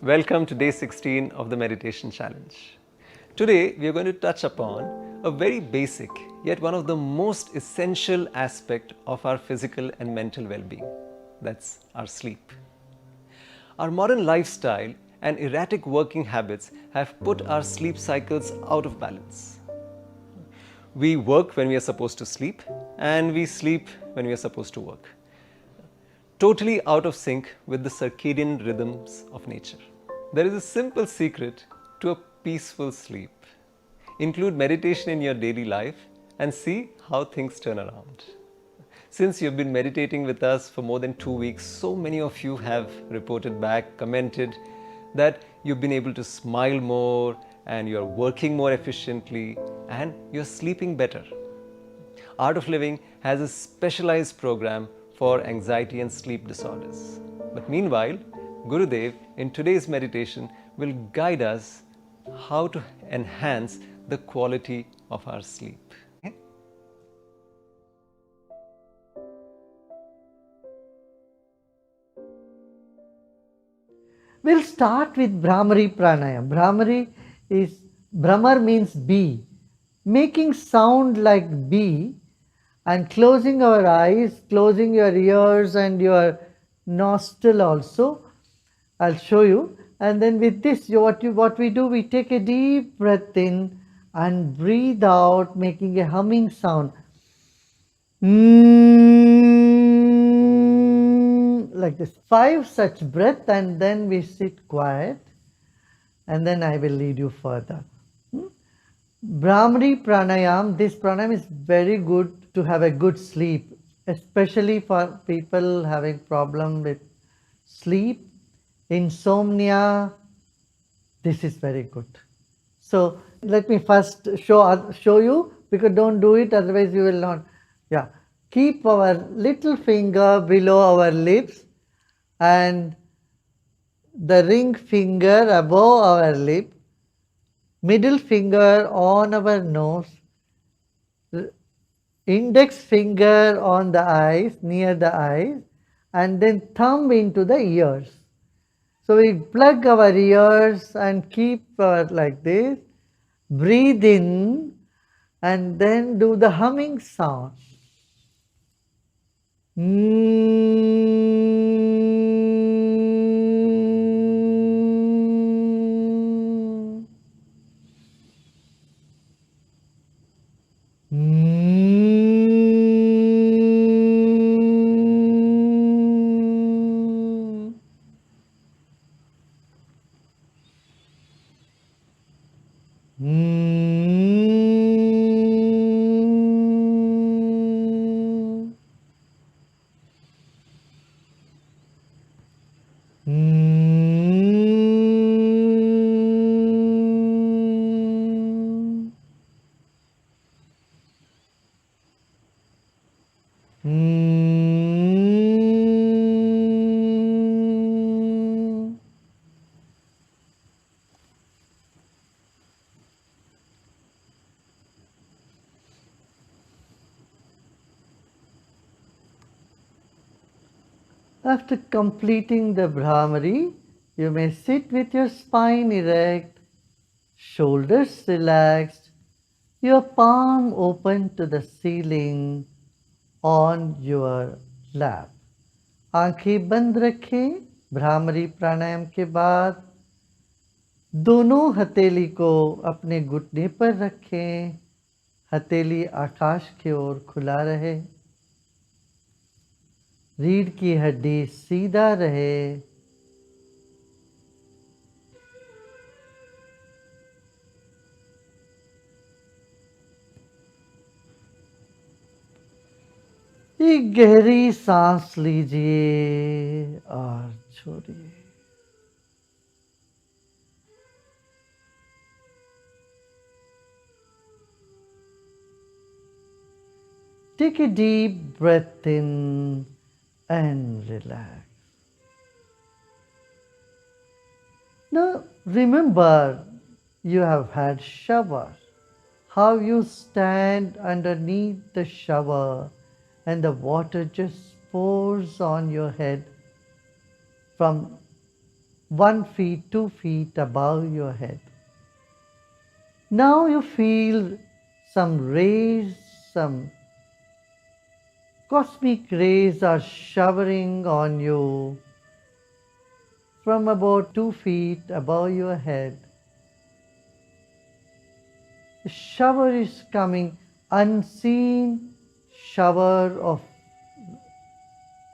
Welcome to day 16 of the meditation challenge. Today we are going to touch upon a very basic yet one of the most essential aspect of our physical and mental well-being. That's our sleep. Our modern lifestyle and erratic working habits have put our sleep cycles out of balance. We work when we are supposed to sleep and we sleep when we are supposed to work. Totally out of sync with the circadian rhythms of nature. There is a simple secret to a peaceful sleep. Include meditation in your daily life and see how things turn around. Since you've been meditating with us for more than 2 weeks, so many of you have reported back, commented that you've been able to smile more and you're working more efficiently and you're sleeping better. Art of Living has a specialized program for anxiety and sleep disorders. But meanwhile, Gurudev in today's meditation will guide us how to enhance the quality of our sleep. We'll start with Brahmari Pranayam. Brahmar means bee, making sound like bee and closing our eyes, closing your ears and your nostril also. I'll show you. And then with this, what we do, we take a deep breath in and breathe out, making a humming sound. Like this, 5 such breath, and then we sit quiet, and then I will lead you further. Brahmari Pranayam, this pranayam is very good to have a good sleep, especially for people having problem with sleep, insomnia. This is very good. So let me first show you, because don't do it, otherwise you will not. Yeah, keep our little finger below our lips and the ring finger above our lip, middle finger on our nose, index finger on the eyes, near the eyes, and then thumb into the ears. So we plug our ears and keep like this, breathe in, and then do the humming sound. After completing the Brahmari, you may sit with your spine erect, shoulders relaxed, your palm open to the ceiling on your lap. आंखें बंद रखें. भ्रामरी प्राणायाम के बाद दोनों हथेली को अपने घुटने पर रखें. हथेली आकाश की ओर खुला रहे. रीढ़ की हड्डी सीधा रहे. एक गहरी सांस लीजिए और छोड़िए. Take a deep breath in and relax. Now remember, you have had shower. How you stand underneath the shower and the water just pours on your head from 1 feet, 2 feet above your head. Now you feel some rays, some cosmic rays are showering on you from about 2 feet above your head. The shower is coming, unseen shower of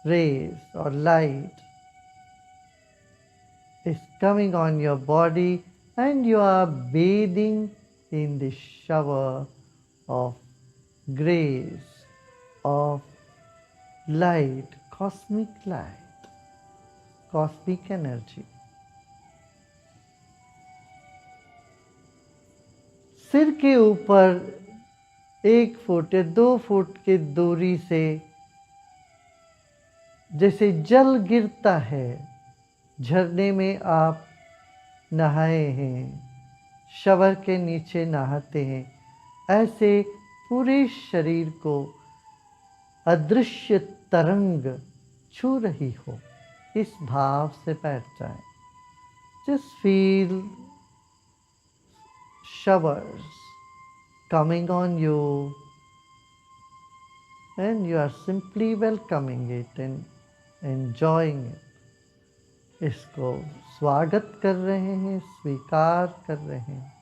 rays or light is coming on your body, and you are bathing in the shower of grace, of light, cosmic energy. सिर के ऊपर 1 foot या 2 foot की दूरी से जैसे जल गिरता है, झरने में आप नहाए हैं, शवर के नीचे नहाते हैं, ऐसे पूरे शरीर को अदृश्य तरंग छू रही हो, इस भाव से बैठ जाए. Just feel showers coming on you, and you are simply welcoming it and enjoying it. इसको स्वागत कर रहे हैं, स्वीकार कर रहे हैं.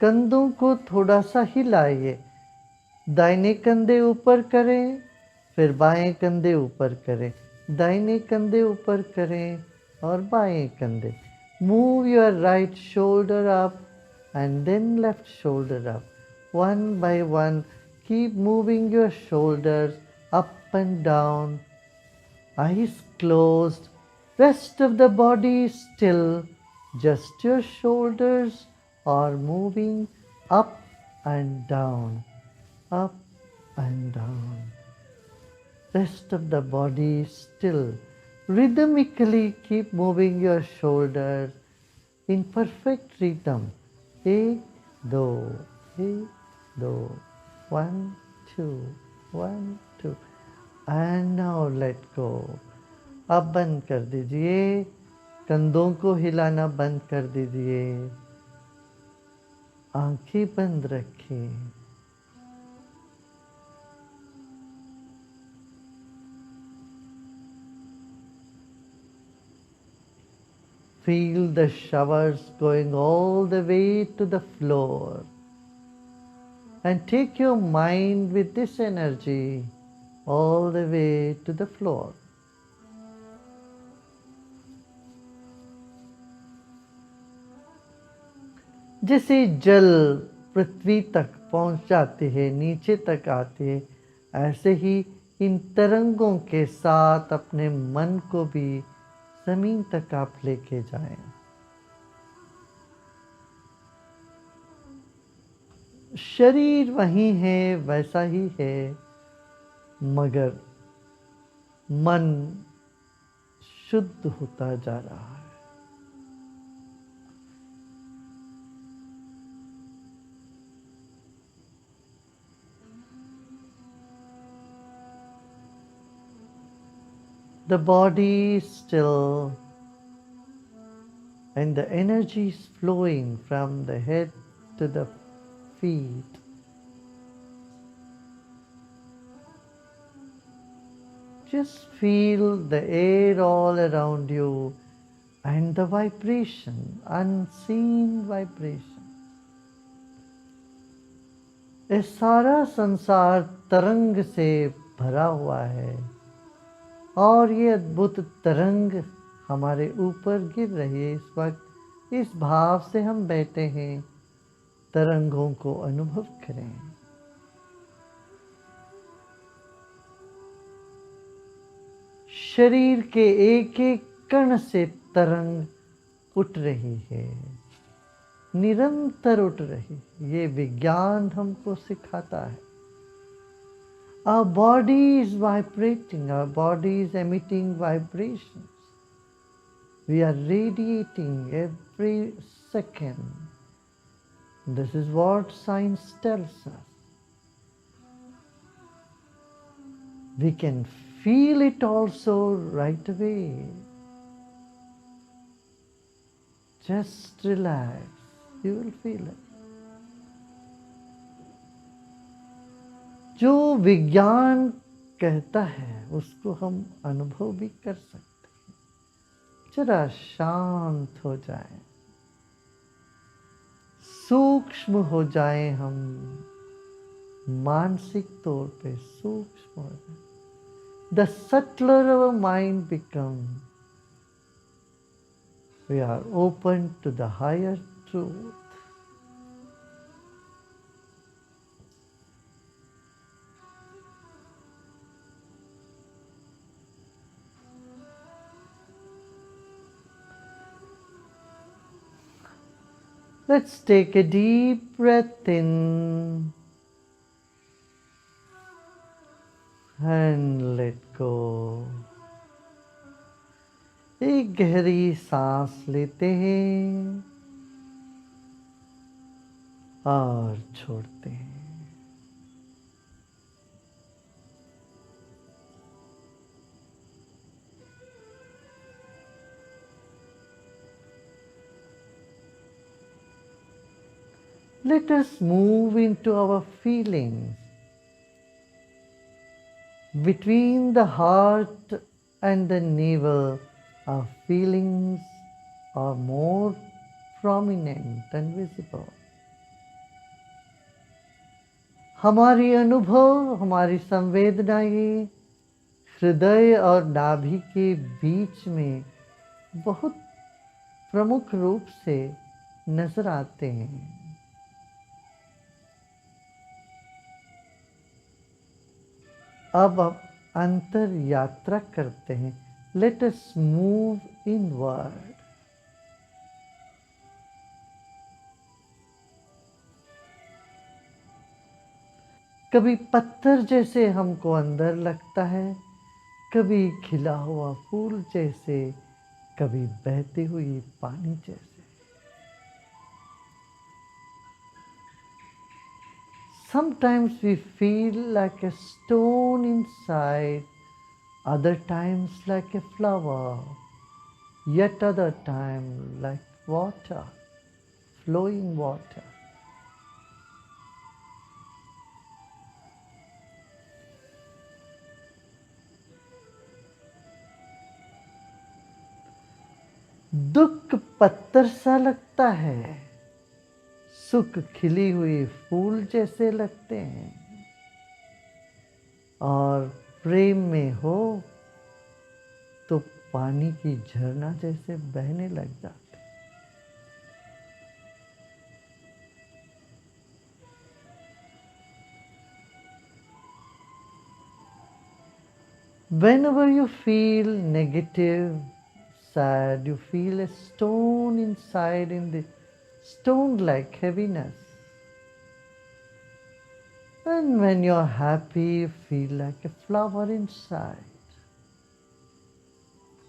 कंधों को थोड़ा सा हिलाइए, दाहिने कंधे ऊपर करें, फिर बाएं कंधे ऊपर करें, दाहिने कंधे ऊपर करें और बाएं कंधे. Move your right shoulder up and then left shoulder up. One by one, keep moving your shoulders up and down. Eyes closed, rest of the body still. Just your shoulders are moving up and down, up and down. Rest of the body still. Rhythmically keep moving your shoulders in perfect rhythm. 1, 2, 1, 2, 1, 2, 1, 2. And now let go. अब बंद कर दीजिए, कंधों को हिलाना बंद कर दीजिए, आंखें बंद रखें. Feel the showers going all the way to the floor, and take your mind with this energy all the way to the floor. जैसे जल पृथ्वी तक पहुंच जाते हैं, नीचे तक आते हैं, ऐसे ही इन तरंगों के साथ अपने मन को भी जमीन तक आप लेके जाएं. शरीर वही है, वैसा ही है, मगर मन शुद्ध होता जा रहा है. The body is still, and the energy is flowing from the head to the feet. Just feel the air all around you and the vibration, unseen vibration. ये सारा संसार तरंग से भरा हुआ है, और ये अद्भुत तरंग हमारे ऊपर गिर रही है. इस वक्त इस भाव से हम बैठे हैं, तरंगों को अनुभव करें. शरीर के एक एक कण से तरंग उठ रही है, निरंतर उठ रही. ये विज्ञान हमको सिखाता है. Our body is vibrating, our body is emitting vibrations. We are radiating every second. This is what science tells us. We can feel it also right away. Just relax, you will feel it. जो विज्ञान कहता है उसको हम अनुभव भी कर सकते हैं। जरा शांत हो जाए, सूक्ष्म हो जाए, हम मानसिक तौर पे सूक्ष्म हो जाए। The subtler our mind becomes, we are open to the higher truth. Let's take a deep breath in and let go. एक गहरी सांस लेते हैं और छोड़ते हैं। Let us move into our feelings. Between the heart and the navel, our feelings are more prominent and visible. हमारी अनुभव, हमारी संवेदनाएं हृदय और नाभि के बीच में बहुत प्रमुख रूप से नजर आते हैं। अब आप अंतर यात्रा करते हैं। Let us move inward. कभी पत्थर जैसे हमको अंदर लगता है, कभी खिला हुआ फूल जैसे, कभी बहती हुई पानी जैसे। Sometimes we feel like a stone inside, other times like a flower, yet other time like water, flowing water. दुख पत्थर सा लगता है, सुख खिली हुई फूल जैसे लगते हैं, और प्रेम में हो तो पानी की झरना जैसे बहने लग जाते हैं। Whenever you feel negative, sad, you feel a stone inside in the stone-like heaviness. And when you're happy, you feel like a flower inside.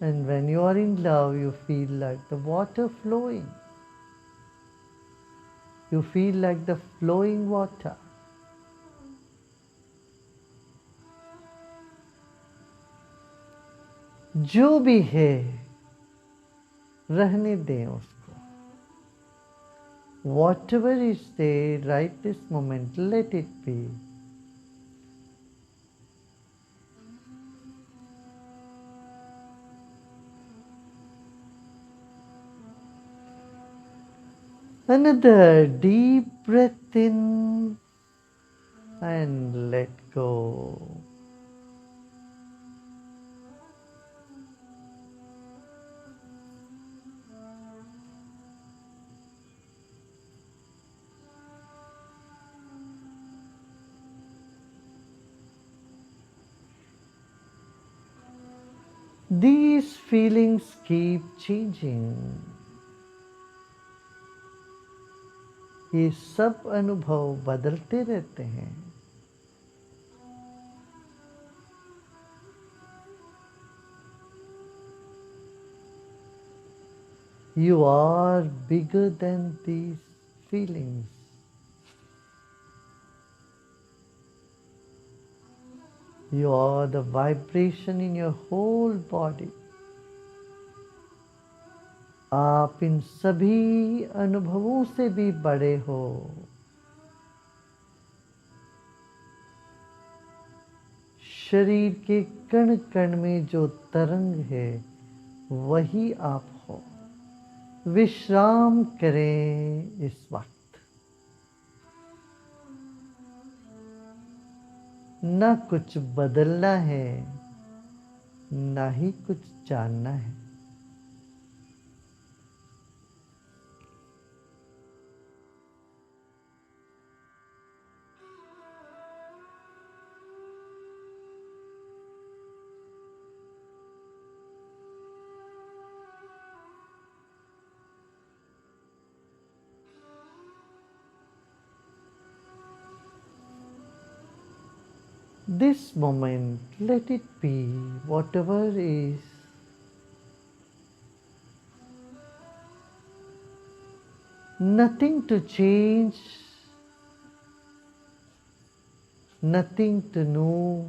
And when you are in love, you feel like the water flowing. You feel like the flowing water. जो भी है रहने दें उसको। Whatever is there right this moment, let it be. Another deep breath in and let go. These feelings keep changing. ये सब अनुभव बदलते रहते हैं। You are bigger than these feelings. You are the vibration in your whole body. आप इन सभी अनुभवों से भी बड़े हो। शरीर के कण कण में जो तरंग है वही आप हो। विश्राम करें इस वक्त। न कुछ बदलना है, ना ही कुछ जानना है। This moment, let it be whatever is. Nothing to change, nothing to know,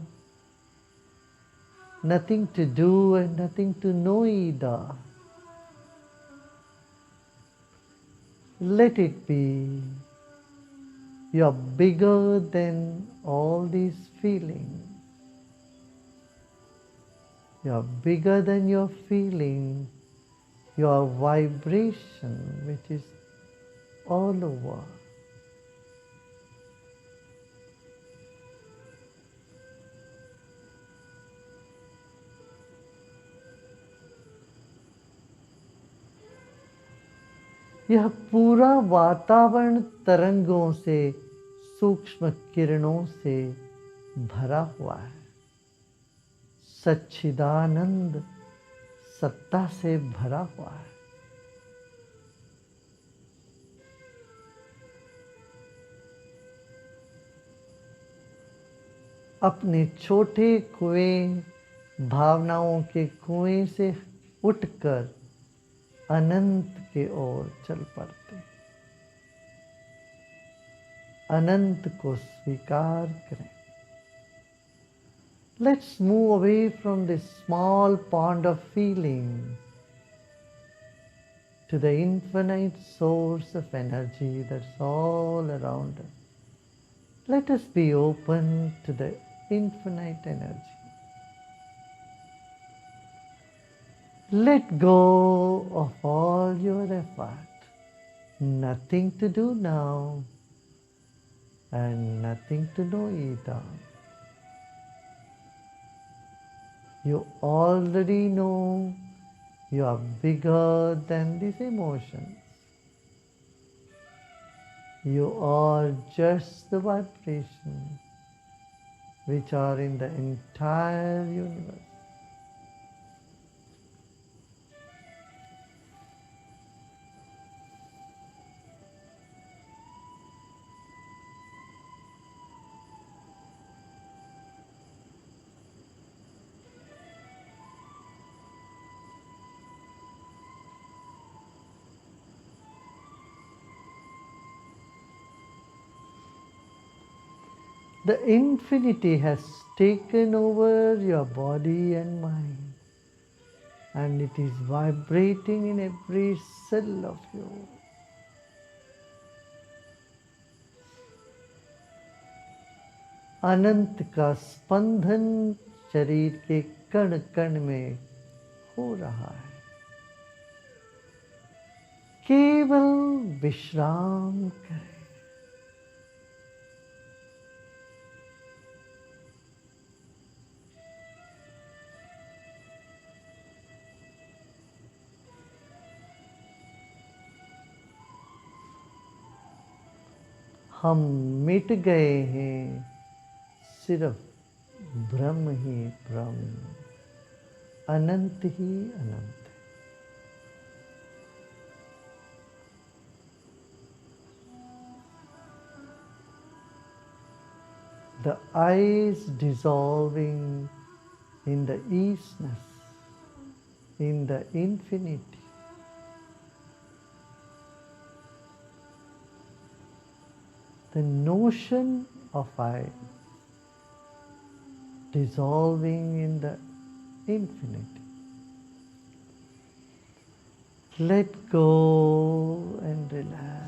nothing to do, and nothing to know either. Let it be. You are bigger than all these feelings. You are bigger than your feeling, your vibration, which is all over. यह पूरा वातावरण तरंगों से, सूक्ष्म किरणों से भरा हुआ है। सच्चिदानंद सत्ता से भरा हुआ है। अपने छोटे कुएं, भावनाओं के कुएं से उठकर अनंत की ओर चल पड़ते। अनंत को स्वीकार करें। Let's move away from this small pond of feeling to the infinite source of energy that's all around us. Let us be open to the infinite energy. Let go of all your effort. Nothing to do now and nothing to know either. You already know you are bigger than these emotions. You are just the vibration which are in the entire universe. The infinity has taken over your body and mind, and it is vibrating in every cell of you. अनंत का स्पंदन शरीर के कण कण में हो रहा है। केवल विश्राम करें। हम मिट गए हैं, सिर्फ ब्रह्म ही ब्रह्म, अनंत ही अनंत। The eyes dissolving in the easiness, in the infinity. The notion of I dissolving in the infinity. Let go and relax.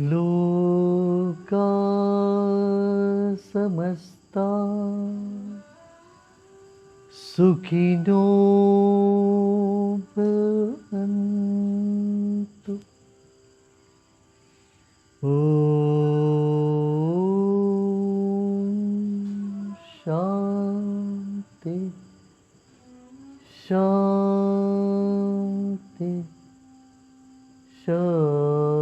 लोका समस्ता सुखिनो भवन्तु। ॐ शान्ति शान्ति शान्ति।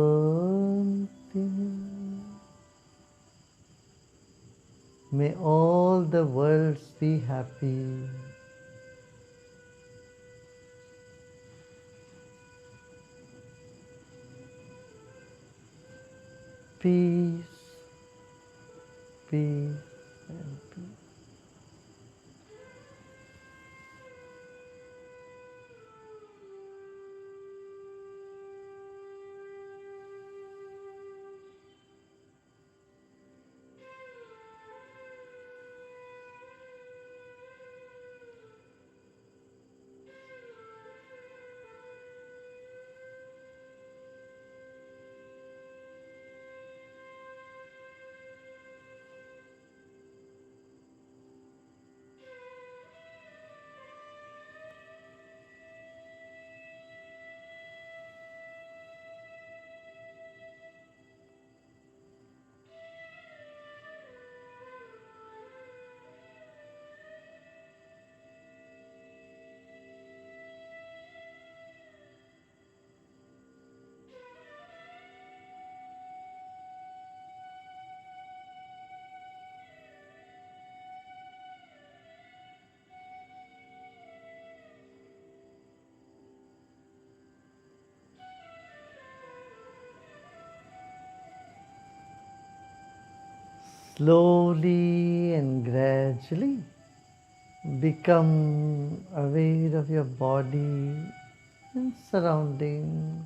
May all the worlds be happy. Peace, peace, and peace. Slowly and gradually become aware of your body and surroundings.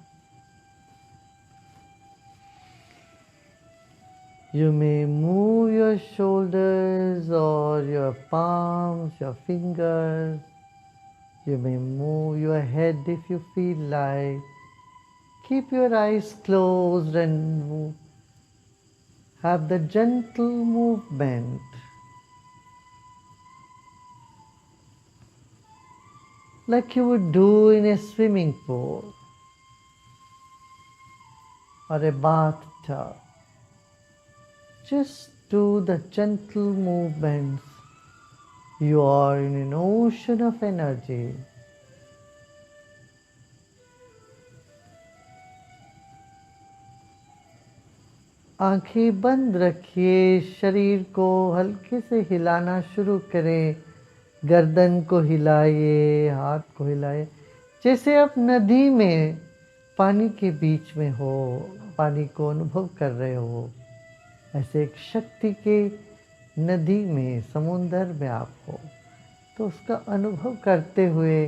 You may move your shoulders or your palms, your fingers. You may move your head if you feel like. Keep your eyes closed and move. Have the gentle movement. Like you would do in a swimming pool or a bathtub. Just do the gentle movements. You are in an ocean of energy. आंखें बंद रखिए, शरीर को हल्के से हिलाना शुरू करें। गर्दन को हिलाइए, हाथ को हिलाइए, जैसे आप नदी में पानी के बीच में हो, पानी को अनुभव कर रहे हो। ऐसे एक शक्ति के नदी में, समुंदर में आप हो, तो उसका अनुभव करते हुए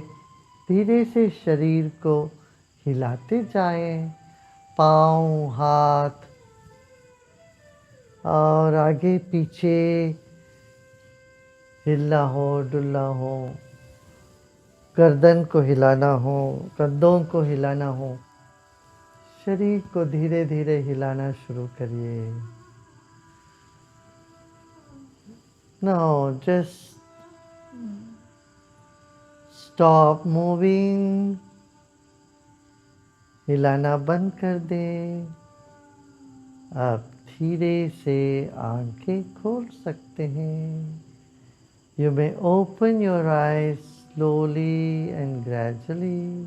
धीरे से शरीर को हिलाते जाएं। पाँव, हाथ और आगे पीछे हिलना हो, डुलना हो, गर्दन को हिलाना हो, कंधों को हिलाना हो। शरीर को धीरे धीरे हिलाना शुरू करिए। Now just stop moving. हिलाना बंद कर दें। आप धीरे से आंखें खोल सकते हैं। You may open your eyes slowly and gradually.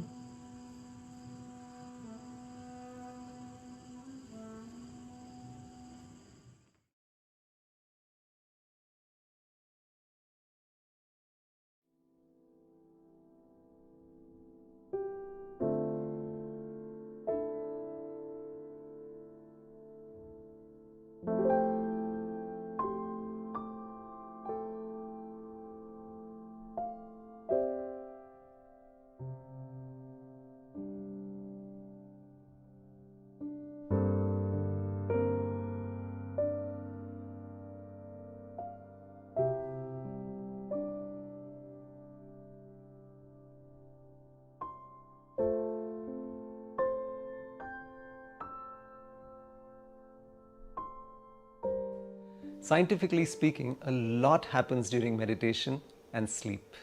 Scientifically speaking, a lot happens during meditation and sleep.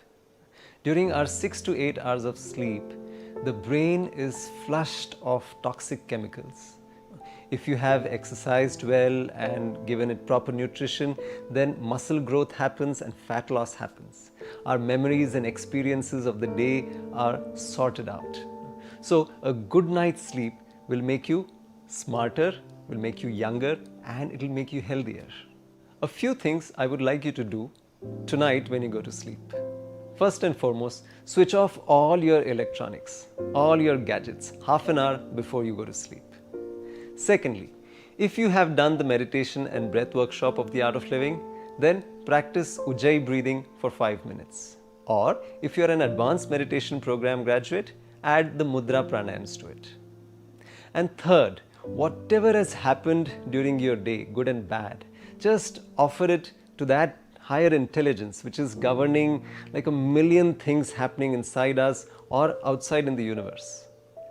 During our 6 to 8 hours of sleep, the brain is flushed of toxic chemicals. If you have exercised well and given it proper nutrition, then muscle growth happens and fat loss happens. Our memories and experiences of the day are sorted out. So, a good night's sleep will make you smarter, will make you younger, and it will make you healthier. A few things I would like you to do tonight when you go to sleep. First and foremost, switch off all your electronics, all your gadgets, half an hour before you go to sleep. Secondly, if you have done the meditation and breath workshop of the Art of Living, then practice Ujjayi breathing for 5 minutes. Or if you are an advanced meditation program graduate, add the Mudra pranayams to it. And third, whatever has happened during your day, good and bad, just offer it to that higher intelligence which is governing like a million things happening inside us or outside in the universe.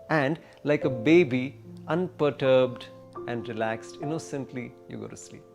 And like a baby, unperturbed and relaxed, innocently you go to sleep.